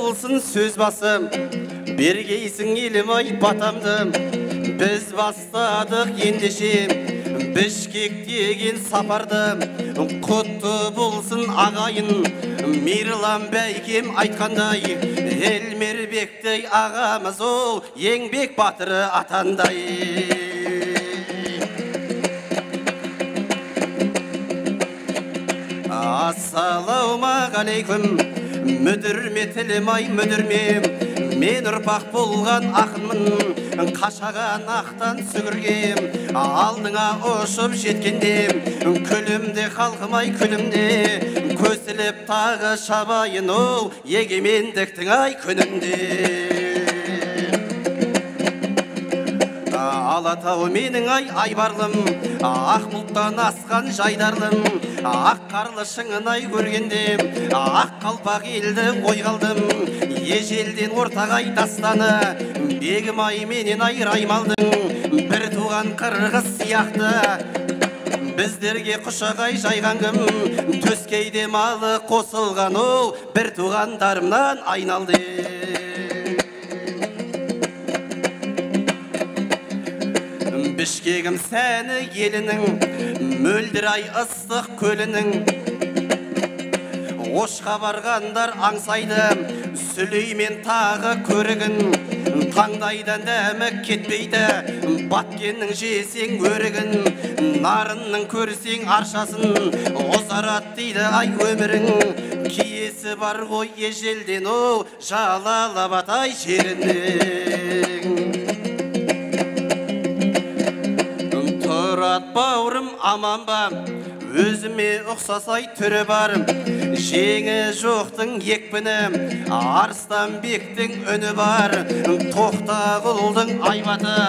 болсын сөз басым, бергейсің елім ай батамды. Біз бастадық ендеше Бішкек деген сапарды, құтты болсын ағайын, Мейірлан бәйкем айтқандай, Елмербектей ағамыз ол, еңбек батыры атандай. Ассалаумағалейкум, мүдірме тілім ай мүдірме, мен ұрпақ болған ақынмын, қашаған ақтан сүгіргем, алдыңа ұшып жеткенде, күлімде халқым ай күлімде, көсіліп тағы шабайын ол, егемендіктің ай күнінде. Алатау менің ай айбарлым, ақ бұлттан асқан жайдарлым, ақ қарлы шыңын ай көргенде, ақ қалпақ елді ой қалдым, ежелден ортағай дастаны, бегім ай менен ай раймалдың, бір туған қырғыз сияқты, біздерге құшағай жайған кім, төскейде малы қосылған ол, бір туғандарымнан айналды. Бішкегім сәні елінің, мөлдір ай ыстық көлінің, Ошқа барғандар аңсайды, Сүлеймен тағы көрігін, таңдайдан дәмі кетпейді, баткеннің жесең өрігін, нарынның көрсең аршасын, озарат дейді ай өмірің, киесі бар ғой ежелден ол, жалалабат ай жерінің. Тұрат бауырым аман ба, өзіме ұқсасай түрі бар, жеңі жоқтың екпіні, Арыстанбектің үні бар, Тоқтағұлдың айбаты,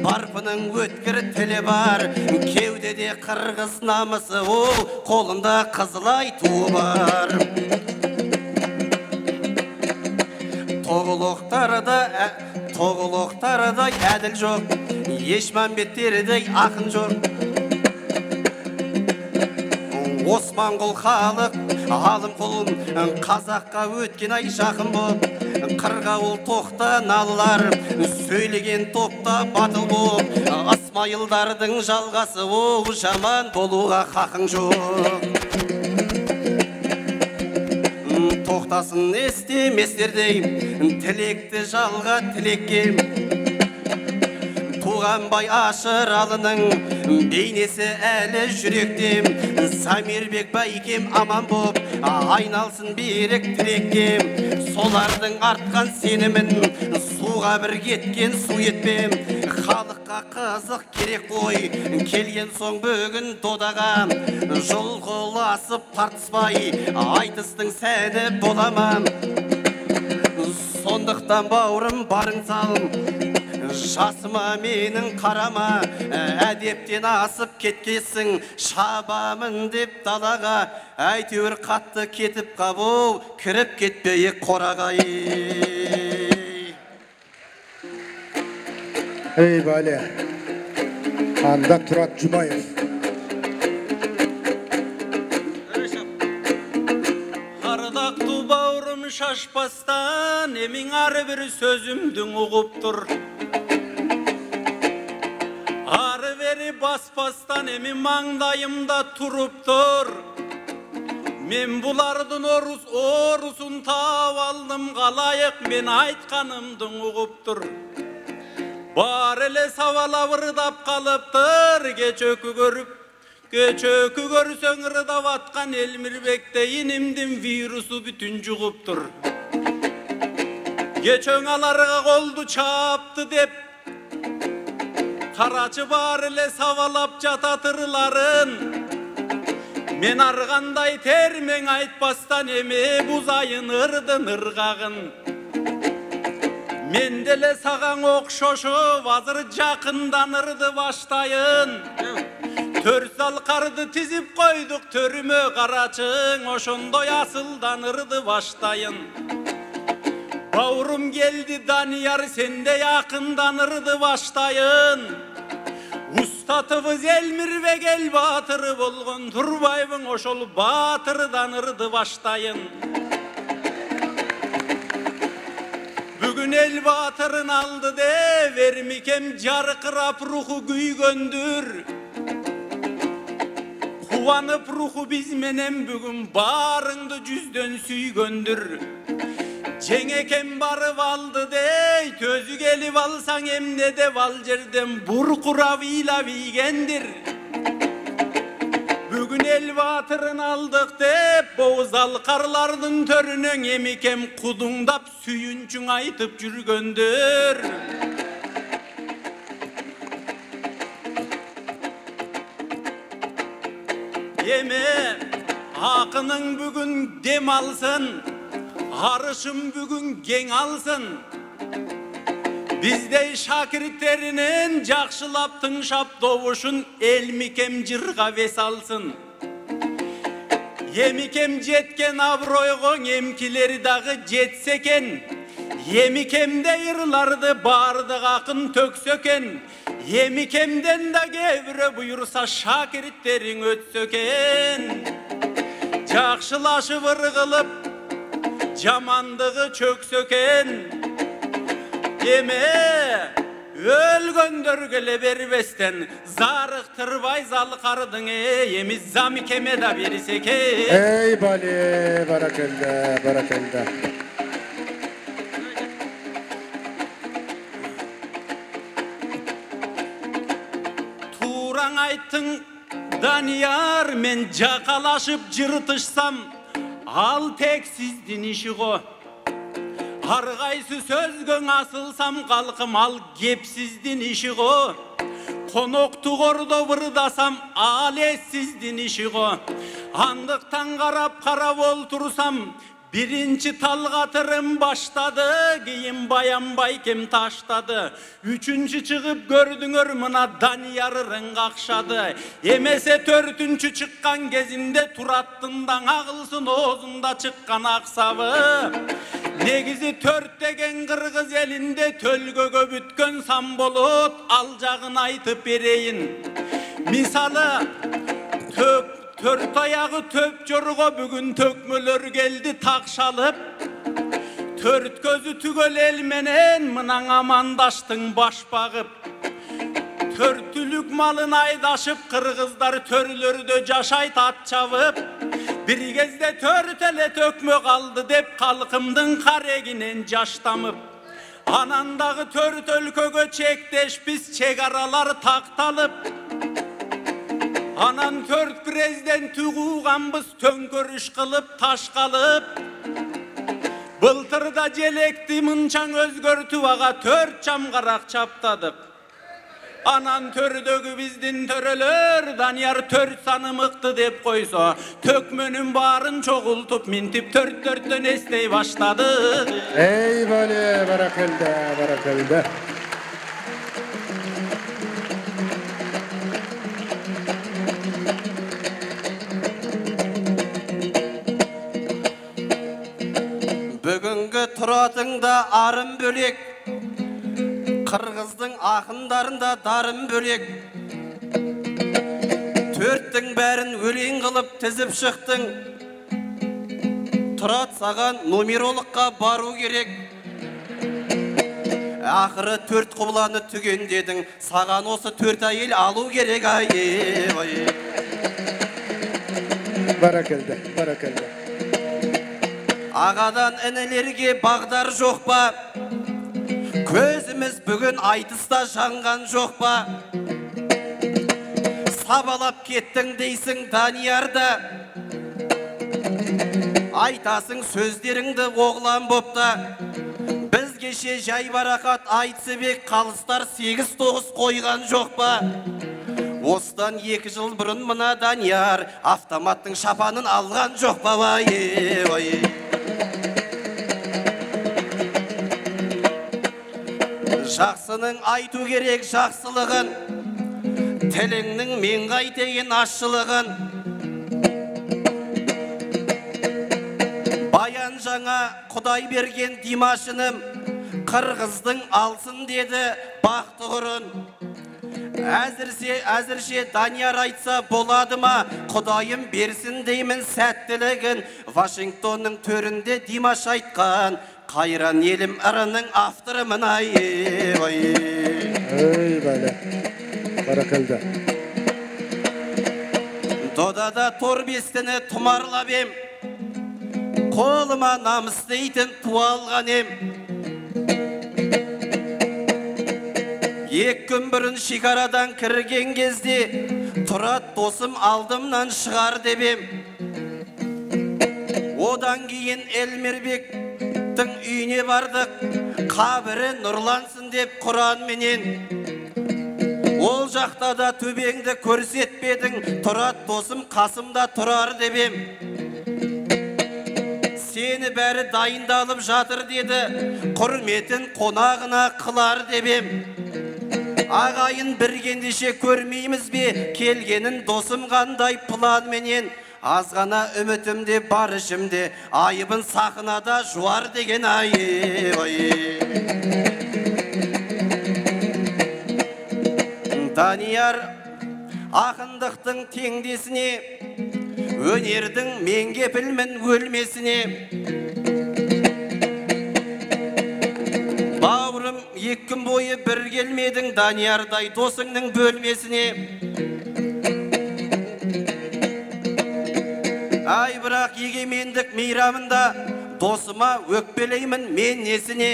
Барпының өткір тілі бар, кеудеде қырғыз намысы ол, қолында қызылай туы бар. Тоғылықтардай әділ жоқ, Ешмәмбеттердей ақын жоқ. Османғұл халық, алым құлын, қазаққа өткен ай жақын боп, қырғауыл тоқта налылар, сөйлеген топта батыл боп, Ысмайылдардың жалғасы ол, жаман болуға хақың жоқ. Тоқтасын естеместердей, тілекті жалға тілекке, туған бай Ашыралының бейнесі әлі жүректем, Самирбек бәйкем аман боп, айналсын берік тілекке, солардың артқан сенімін, суға бір кеткен су етпем, халыққа қызық керек қой, келген соң бүгін додаға, жұлғыласып тартыспай, айтыстың сәні боламам. Сондықтан бауырым барың салым, жасыма менің қарама, әдептен асып кеткесің, шабамын деп далаға, әйтеуір қатты кетіп қабу, кіріп кетпейік қорағай. Ей бәле, анда Тұрат Жұмаев. Ардақты бауырым шашпастан, емің ары бір сөзімдің ұғып тұр. Ары бері баспастан, емің маңдайымда тұрып тұр. Мен бұлардың орысын тау алдым, қалайық мен айтқанымдың ұғып тұр. Бар әлі савала ұрдап қалыптыр, кечөкі көрсөң ұрдап атқан Елмірбекте енімдің вирусы бүтін жұғып тұр. Кечөң аларға қолды чапты деп, қарачы бар әлі савалап жататырларын, мен арғандай термең айтпастан еме бұзайын ұрдын ұрғағын. Мен деле саған оқшошып, азыр жақындан ұрды баштайын. Төр сал қарды тізіп қойдық төріме қарачың, ошондой асылдан ұрды баштайын. Бауырым келді Данияр, сенде якындан ұрды баштайын. Ұстатыбыз Елмірбек ел батыры болған, Турбайбың ошол батырдан ұрды баштайын. Bugün el batırın aldı de vermikem jarkırap ruhu güygöndür. Kuvanıp ruhu biz menem bugün barыңды жүздөн süygöndür. Cengekem barıp aldı de tözü gelip alsan emne de val жерден burkuravıyla vigendir. Bugün el batırın aldık dep boğuzal karlardın törünün emikem kudungdap süyünçün aytıp жүрgöndür. Eme akının bugün dem alsın, arışım bugün gen alsın. Bizdey şakirtlerinin жақшылап тыңшап добушун элмикем жырга вес алсын. Емикем жеткен абройго емкилери дагы жетсе экен. Емикемде ырларды бардык акын төксө экен. Емикемден да кебире буйурса шакирттериң өтсө экен. Жақшылашып ыргылып жамандыгы чөксө экен. Eme ölgöndör gele berbesten zarıktırбай залкардың еми замикеме да берсек. Ey bali barakalla barakalla. Turaң айттың Данияр, мен жақалашып жыртышсам ал тек сиздин иши го. Аргайсы сөзгөң асылсам калкым ал кепсиздин иши го. Конокту кордо бырдасам ал эссиздин иши го. Андыктан карап олтурсам биринчи талгатырым баштады, кийин баянбай кем таштады. Үчүнчү чыгып көрдүңөр мына Данияр ырың какшады. Эмесе төртүнчү чыккан кезинде Тураттындан агылсын оозунда чыккан аксабы. Негизи төрт деген кыргыз элинде төлгөгө бүткөн самболот, ал жагын айтып берейин. Мисалы төрт аягы төп жорго бүгүн төкмөлөр келди такшалып. Төрт көзү түгөл эл менен мынан амандаштың баш багып. Төртүлүк малын айдашып кыргыздар төрлөрдө жашайт ат чабып. Bir кезде төрт эле төкмө калды деп калкымдын карегинен жаштамып. Анандагы төрт өлкөгө чектешпиз чек аралар такталып. Анан төрт президент угуганбыз төңкөрүш кылып ташкалып. Былтырда желекти мынчаң өзгөртүп ага төрт чамгарак чаптадык. Анан төрдөгү биздин төрөлөр Данияр төрт саны мыкты деп койсо, төкмөнүн баарын чогултуп минтип төрттөн эстей баштады. Ey bali barakalla barakalla. Бүгүнгү туратыңда арым бөлек, Кыргыздың ақындарында дарын бөлек. Төрттің бәрін өлең қылып тізіп шықтың. Тұрат саған нумерологқа бару керек. Ақыры төрт құбыланы түген дедің, саған осы төрт әйел алу керек. Barakalla barakalla. Ағадан інілерге бағдар жоқ па? Көзіміз бүгін айтыста жанған жоқ па? Сабалап кеттің дейсің Даниярда, айтасың сөздеріңді оғлан бопта. Біз кеше жай барақат айтсыбек қалыстар 8-9 қойған жоқ па? Осыдан 2 жыл бұрын мына Данияр автоматтың шапанын алған жоқ па? Жақсының айту керек жақсылығын, тіліңнің мен қайтеген ашшылығын. Баян жаңа Құдай берген Димашыным, Қырғыздың алсын деді бақтығырын. Әзірше Данияр айтса болады ма, Құдайым берсін деймін сәттілігін. Вашингтонның төрінде Димаш айтқан Kayran elim arının avtırımın ay. Ey böyle. Barakalda. Dodada torbestini tumarlap em. Koluma namыс deйтін туалған em. Ек күн бұрын шекарадан кірген кезде Тұрат досым алдымнан шығар деп ем. Одан кейін Элмирбектің үйіне бардық. Қабірі нұрлансын деп Құран менен. Ол жақта да төбеңді көрсетпедің, Тұрат досым қасымда тұрар деп ем. Сені бәрі дайындалып жатыр деді, құрметін қонағына қылар деп ем. Ағайын біргендеше көрмейміз бе, келгенін досым қандай план менен. Азғана үмітімде бар ішімде, айыбын сахнада жуар деген ай. Данияр ақындықтың теңдесіне, өнердің мен кепілмін өлмесіне. Бауырым, 2 күн бойы бір келмедің, Даниярдай досыңның бөлмесіне. Ай, бірақ егемендік мейрамында досыма өкпелеймін мен несіне.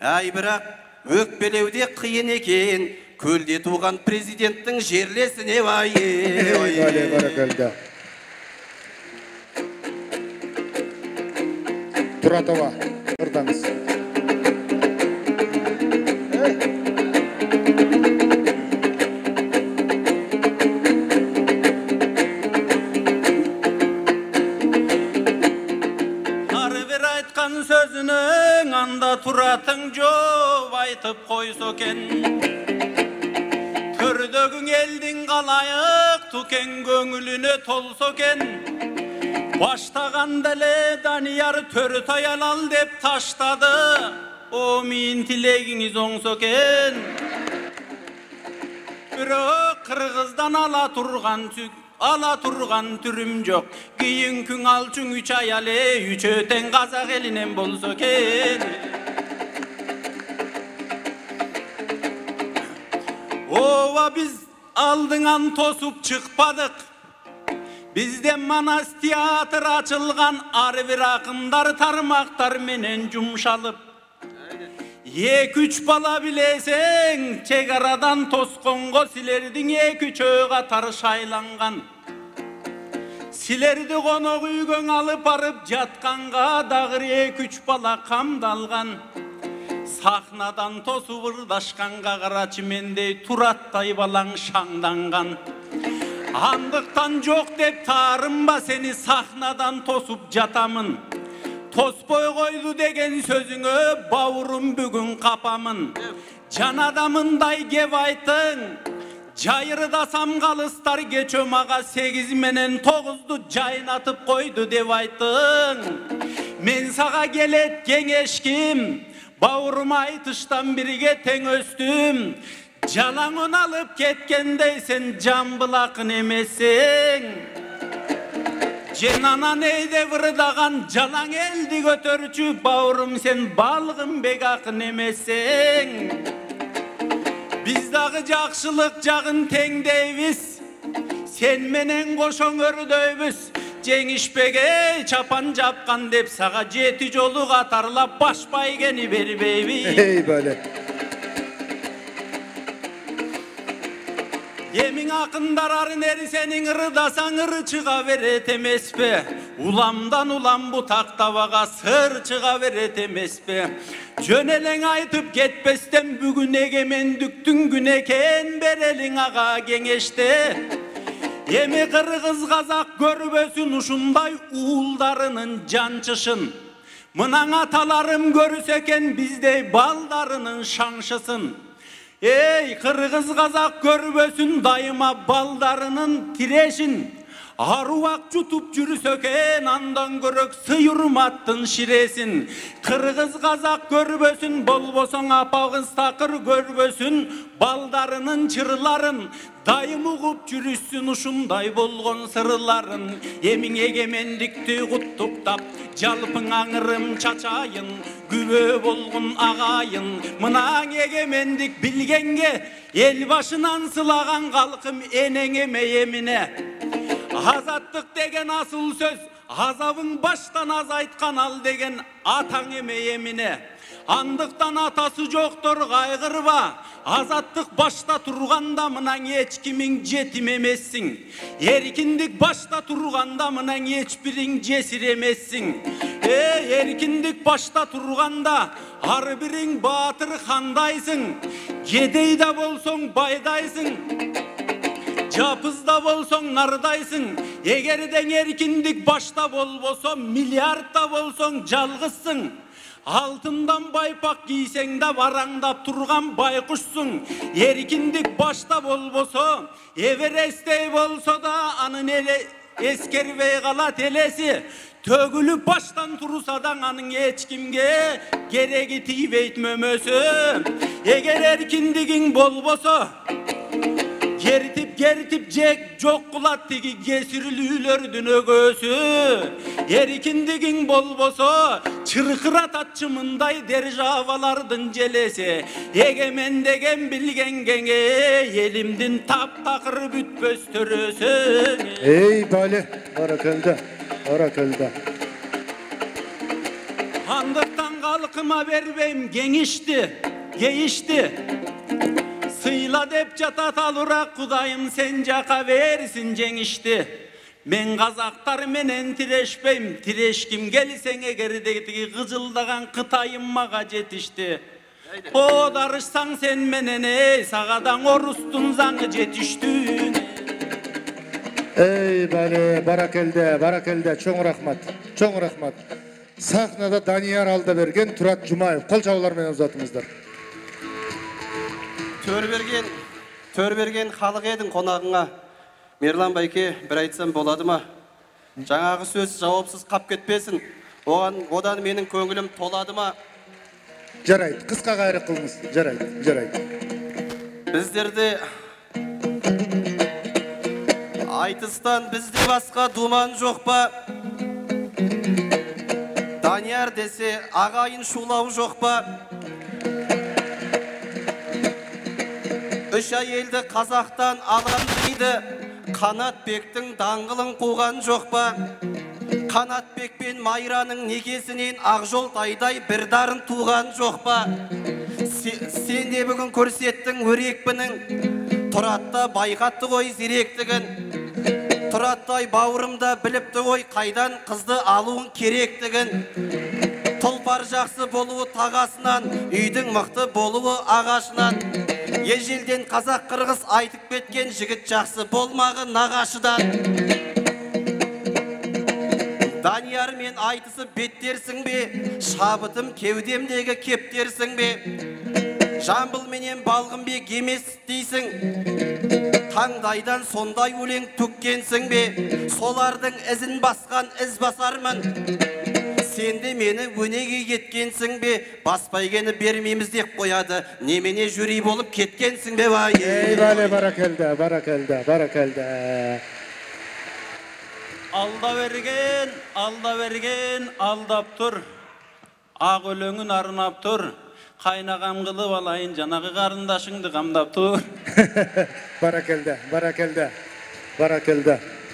Ай, бірақ өкпелеуде қиын екен, көлде туған президенттің жерлесіне. Ey barakalda. Turatova, ırdanız. Арвер айтқан сөзінің анда тұратың жоқ айтып қойсы екен. Түрдөгің елдің қалайық түкен көңіліне толсы екен. Баштаған дәле Данияр төрт аялал деп таштады. О, мен тілегіңіз оңсы екен. Бірақ Қырғыздан ала тұрған түрім жоқ. Кейін күн алчың 3 аяле, 3 өтен қазақ елінен болсы екен. Ова, біз алдыңан тосып шықпадық. Бізде Манас театр açılған, арвер ақындар тармақтар менен жұмшалып. 2-3 бала білесең, чегарадан тосқонға сілердің 2-3 қатар шайланған. Сілерді қонақ үйгөн алып арып жатқанға дағыр 2-3 бала қамдалған. Сахнадан тосу ырдашқанға қарачы мендей Тураттай балаң шаңданған. Андықтан жоқ деп тарымба сені сахнадан тосып жатамын. Тоспой қойды деген сөзіңі бауырым бүгін қапамын. Жан адамындай кеп айтың, жайырдасам қалыстар кечөм аға 8 менен 9-ды жайнатып қойды деп айтың. Мен саға келет кеңешким, бауырым айтыштан бірге тең өстім. Жалаңын алып кеткендей сен жамбылақын емесең. Женана нейде вырдаған жалаң елді көтөрчү, бауырым сен балғын бек ақын емесең. Біз дағы жақшылық жағын теңдейбіз, сен менен қошоң өрдөйбіз. Жеңішпеге чапан жапқан деп саға 7 жолу қатарлап баш байгени бербейбіз. Ey böyle. Емің ақындар арын ері сенің ырдасаң ыры чыға берет емес пе? Уламдан улам бұ тақтаваға сыр чыға берет емес пе? Жөнелең айтып кетпестен бүгін егемендіктің күн екен берелің аға кеңеште. Емі Қырғыз қазақ көрбөсін ушундай уылдарының жанчышын. Мынан аталарым көрсекен біздей балдарының шаңшысын. Ей, Қырғыз қазақ көрбөсін дайыма балдарының тирешін. Aruak jutup jürüsöken andan görök sıyırmattın şiresin. Kırgız kazak görbösün, bolbosoň apagız takır görbösün. Baldarının çırların dayım ugup jürüssün uşunday bolgon sırların. Emin egemendikti kutuktap jalpın aňyrym çaçayın. Gübö bolgun agayın mınaň egemendik bilgenge el başınan sılagan kalkım eneňeme emine. Azatlık degen asıl söz azabın baştan az aytkan al degen ataň eme emine. Andıktan atası joktur kaygırba. Azatlık başta turganda mınan hiç kimin jetim emessin. Erkindik başta turganda mınan hiç birin cesir emessin. Erkindik başta turganda har birin batır handaysın. Gedeyde bolsoň baydaysın. Japızda bolsoň nardaysın. Egerden erkindik başta bolboso milyardda bolsoň jalgızsın. Altından baypak giyseň de varangdap turgan baykuşsun. Erkindik başta bolboso Everest'te bolso da anın ele eskervey kalat elesi. Tögülüp baştan turusadan anın hiç kimge geregi tiýbeytmömösü. Eger erkindigin bolboso Geritip jek jok kulat tigi gesirilүүлördün ögösü. Erkindigin bolboso çırkırat atçımınday derjavalardın jelesi. Egemendegen bilgen genge elimdin tap takır bütpös törösü. Ey bale, barakalda, barakalda. Handыкtan kalkıma berbeyim geyişti. Sıyla dep jatat alurak kudayım sen jaka versin jengişti. Men kazaktar menen tireşpeyim, tireşkim gelsen egerdegi kızıldagan kıtayım maga jetişti. O darışsan sen menene, sagadan orustun zangı jetiştün. Ey bale, barakalda, barakalda, çoğun rahmat, çoğun rahmat. Sahnada Daniyar alda bergen Turat Jumayev, kol çabalar menen uzatыңыздар. Tör bergen халық edin konağına. Mерлан байке bir aytsam boladı mı? Жаңағы söz жауапсыз kap ketpesin. Odan menin köngülüm toladı mı? Жарайт, кыска кайрык кылыңыз. Жарайт. Bizlerde aytıstan bizde başka duman жоқ pa? Daniyar dese agayın şulağı жоқ pa? Üç ay elde Kazak'tan alandıydı. Kanatbek'tin dаңғылын қуған жоқ па? Kanatbek пен Майраның некесінен Ақжолтайдай бір дарын туған жоқ па? Сен де бүгін көрсеттің өрекпінің. Тұратта байқатты ғой зеректігін. Тұраттай бауырымда біліпті ғой қайдан қызды алуын керектігін. Тұлпар жақсы болуы тағасынан, үйдің мықты болуы ағашынан. Ежелден қазақ қырғыз айтып кеткен жігіт жақсы болмағы нағашыдан. Данияр мен айтысы беттерсің бе, шабытым кеудемдегі кептерсің бе? Жамбыл менен балғынбек емес дейсің, таңдайдан сондай өлең төккенсің бе? Солардың ізін басқан із басармын. Сенде мені өнеге кеткенсің бе? Баспайгені бермейміз деп қояды. Немене жүрей болып кеткенсің бе бай? Ey bale, barakalda. Alda vergen, aldap tur. Ақ өлеңін арнап тұр. Қайнағам қылып алайын, жанағы қарындаşыңды қамдап тұр. Barakalda.